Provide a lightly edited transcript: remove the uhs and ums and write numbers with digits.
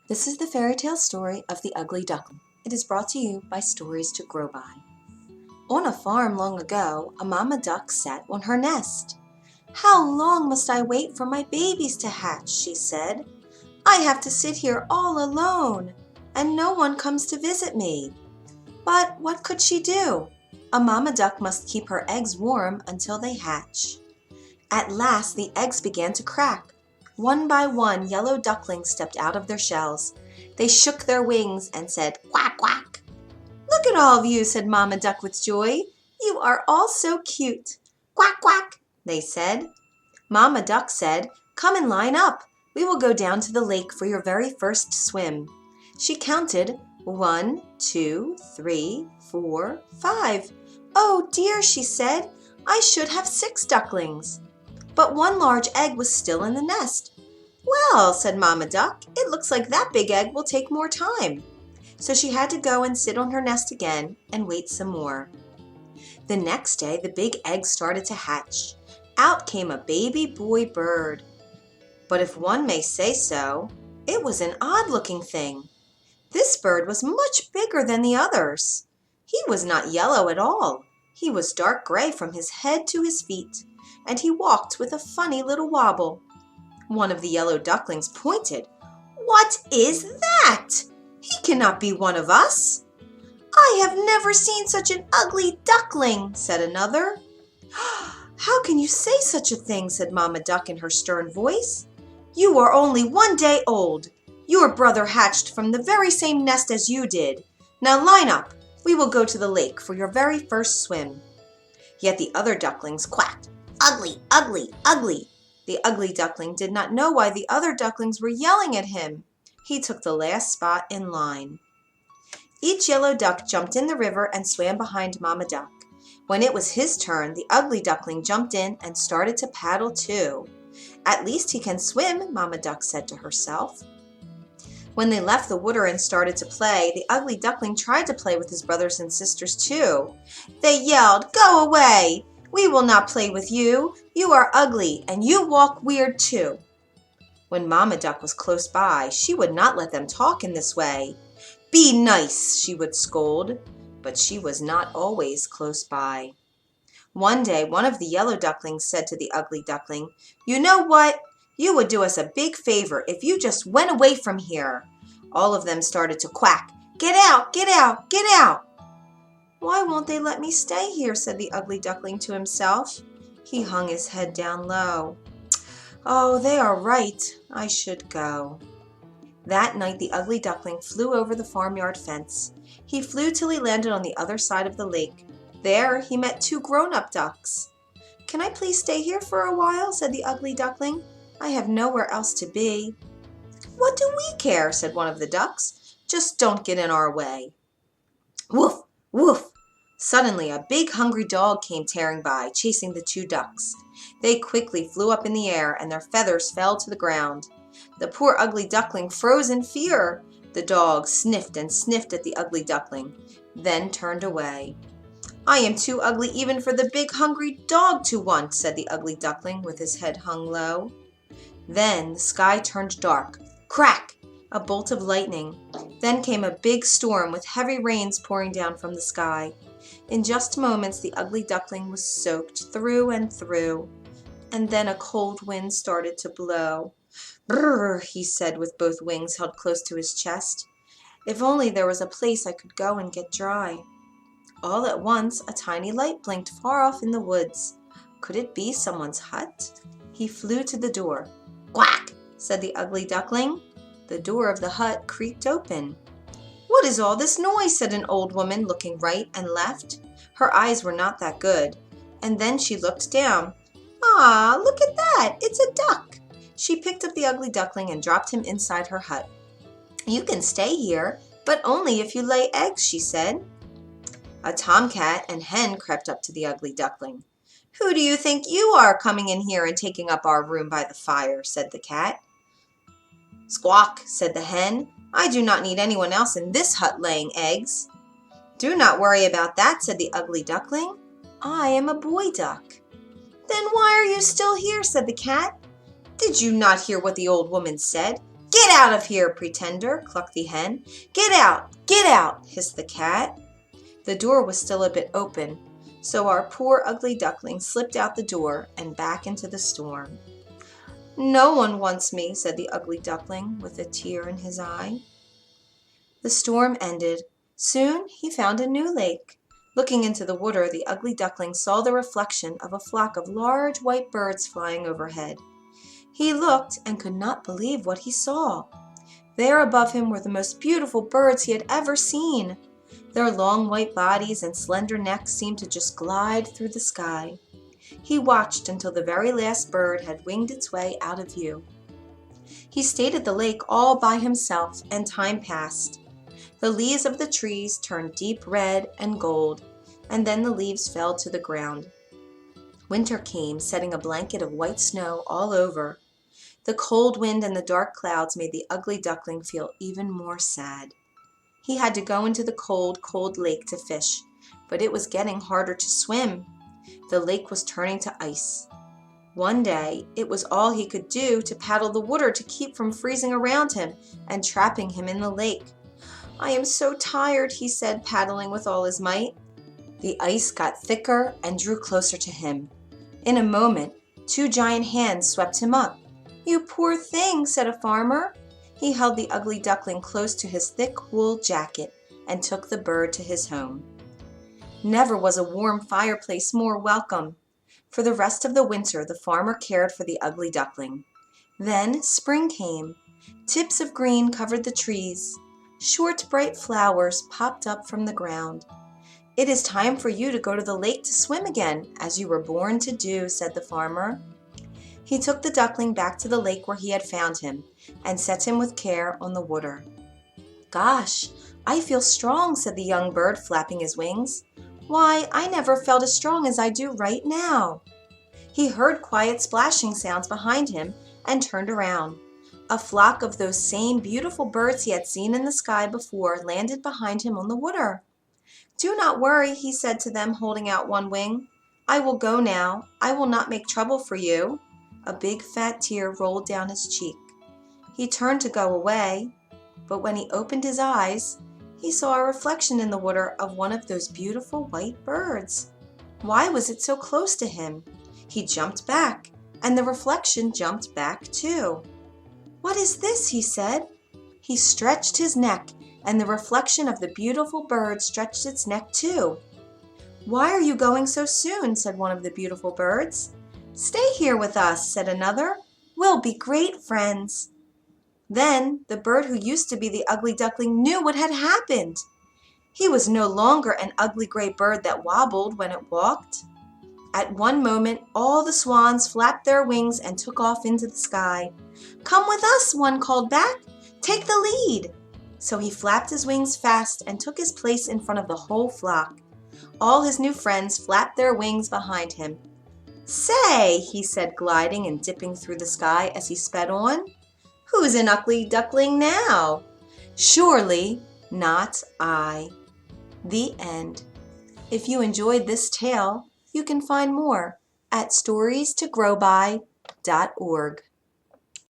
This is the fairy tale story of the Ugly Duckling. It is brought to you by Stories to Grow By. On a farm long ago, a mama duck sat on her nest. "How long must I wait for my babies to hatch?" she said. "I have to sit here all alone, and no one comes to visit me." But what could she do? A mama duck must keep her eggs warm until they hatch. At last the eggs began to crack. One by one, yellow ducklings stepped out of their shells. They shook their wings and said, "Quack, quack." "Look at all of you," said Mama Duck with joy. "You are all so cute." "Quack, quack," they said. Mama Duck said, "Come and line up. We will go down to the lake for your very first swim." She counted 1, 2, 3, 4, 5. "Oh dear," she said, "I should have 6 ducklings." But one large egg was still in the nest. "Well," said Mama Duck, "it looks like that big egg will take more time." So she had to go and sit on her nest again and wait some more. The next day, the big egg started to hatch. Out came a baby boy bird. But if one may say so, it was an odd-looking thing. This bird was much bigger than the others. He was not yellow at all. He was dark gray from his head to his feet, and he walked with a funny little wobble. One of the yellow ducklings pointed. "What is that? He cannot be one of us." "I have never seen such an ugly duckling," said another. "How can you say such a thing?" said Mama Duck in her stern voice. "You are only 1 day old. Your brother hatched from the very same nest as you did. Now line up. We will go to the lake for your very first swim." Yet the other ducklings quacked, "Ugly, ugly, ugly." The ugly duckling did not know why the other ducklings were yelling at him. He took the last spot in line. Each yellow duck jumped in the river and swam behind Mama Duck. When it was his turn, the ugly duckling jumped in and started to paddle too. "At least he can swim," Mama Duck said to herself. When they left the water and started to play, the ugly duckling tried to play with his brothers and sisters too. They yelled, "Go away! We will not play with you. You are ugly, and you walk weird too." When Mama Duck was close by, she would not let them talk in this way. "Be nice," she would scold, but she was not always close by. One day, one of the yellow ducklings said to the ugly duckling, "You know what? You would do us a big favor if you just went away from here." All of them started to quack, "Get out, get out, get out." "Why won't they let me stay here?" said the ugly duckling to himself. He hung his head down low. "Oh, they are right. I should go." That night the ugly duckling flew over the farmyard fence. He flew till he landed on the other side of the lake. There he met 2 grown-up ducks. "Can I please stay here for a while?" said the ugly duckling. "I have nowhere else to be." "What do we care?" said one of the ducks. "Just don't get in our way." Woof, woof. Suddenly a big hungry dog came tearing by, chasing the 2 ducks. They quickly flew up in the air, and their feathers fell to the ground. The poor ugly duckling froze in fear. The dog sniffed and sniffed at the ugly duckling, then turned away. "I am too ugly even for the big hungry dog to want," said the ugly duckling with his head hung low. Then the sky turned dark. Crack! A bolt of lightning. Then came a big storm with heavy rains pouring down from the sky. In just moments the ugly duckling was soaked through and through. And then a cold wind started to blow. "Brrr," he said with both wings held close to his chest. "If only there was a place I could go and get dry." All at once a tiny light blinked far off in the woods. Could it be someone's hut? He flew to the door. "Quack!" said the ugly duckling. The door of the hut creaked open. "What is all this noise?" said an old woman, looking right and left. Her eyes were not that good. And then she looked down. "Ah, look at that! It's a duck!" She picked up the ugly duckling and dropped him inside her hut. "You can stay here, but only if you lay eggs," she said. A tomcat and hen crept up to the ugly duckling. "Who do you think you are, coming in here and taking up our room by the fire?" said the cat. "Squawk," said the hen. "I do not need anyone else in this hut laying eggs." "Do not worry about that," said the ugly duckling. "I am a boy duck." "Then why are you still here?" said the cat. "Did you not hear what the old woman said? "Get out of here, pretender!" clucked the hen. "Get out! Get out!" hissed the cat. The door was still a bit open, so our poor ugly duckling slipped out the door and back into the storm. "No one wants me," said the ugly duckling with a tear in his eye. The storm ended. Soon he found a new lake. Looking into the water, the ugly duckling saw the reflection of a flock of large white birds flying overhead. He looked and could not believe what he saw. There above him were the most beautiful birds he had ever seen. Their long white bodies and slender necks seemed to just glide through the sky. He watched until the very last bird had winged its way out of view. He stayed at the lake all by himself, and time passed. The leaves of the trees turned deep red and gold, and then the leaves fell to the ground. Winter came, setting a blanket of white snow all over. The cold wind and the dark clouds made the ugly duckling feel even more sad. He had to go into the cold, cold lake to fish, but it was getting harder to swim. The lake was turning to ice. One day, it was all he could do to paddle the water to keep from freezing around him and trapping him in the lake. "I am so tired," he said, paddling with all his might. The ice got thicker and drew closer to him. In a moment, two giant hands swept him up. "You poor thing," said a farmer. He held the ugly duckling close to his thick wool jacket and took the bird to his home. Never was a warm fireplace more welcome. For the rest of the winter, the farmer cared for the ugly duckling. Then spring came. Tips of green covered the trees. Short, bright flowers popped up from the ground. "It is time for you to go to the lake to swim again, as you were born to do," said the farmer. He took the duckling back to the lake where he had found him and set him with care on the water. "Gosh, I feel strong," said the young bird, flapping his wings. "Why, I never felt as strong as I do right now." He heard quiet splashing sounds behind him and turned around. A flock of those same beautiful birds he had seen in the sky before landed behind him on the water. "Do not worry," he said to them, holding out one wing. "I will go now. I will not make trouble for you." A big fat tear rolled down his cheek. He turned to go away, but when he opened his eyes, he saw a reflection in the water of one of those beautiful white birds. Why was it so close to him? He jumped back, and the reflection jumped back too. "What is this?" he said. He stretched his neck, and the reflection of the beautiful bird stretched its neck too. "Why are you going so soon?" said one of the beautiful birds. "Stay here with us," said another. "We'll be great friends." Then the bird who used to be the ugly duckling knew what had happened. He was no longer an ugly gray bird that wobbled when it walked. At one moment, all the swans flapped their wings and took off into the sky. "Come with us," one called back. "Take the lead." So he flapped his wings fast and took his place in front of the whole flock. All his new friends flapped their wings behind him. "Say," he said, gliding and dipping through the sky as he sped on, "who's an ugly duckling now? Surely not I." The end. If you enjoyed this tale, you can find more at storiestogrowby.org.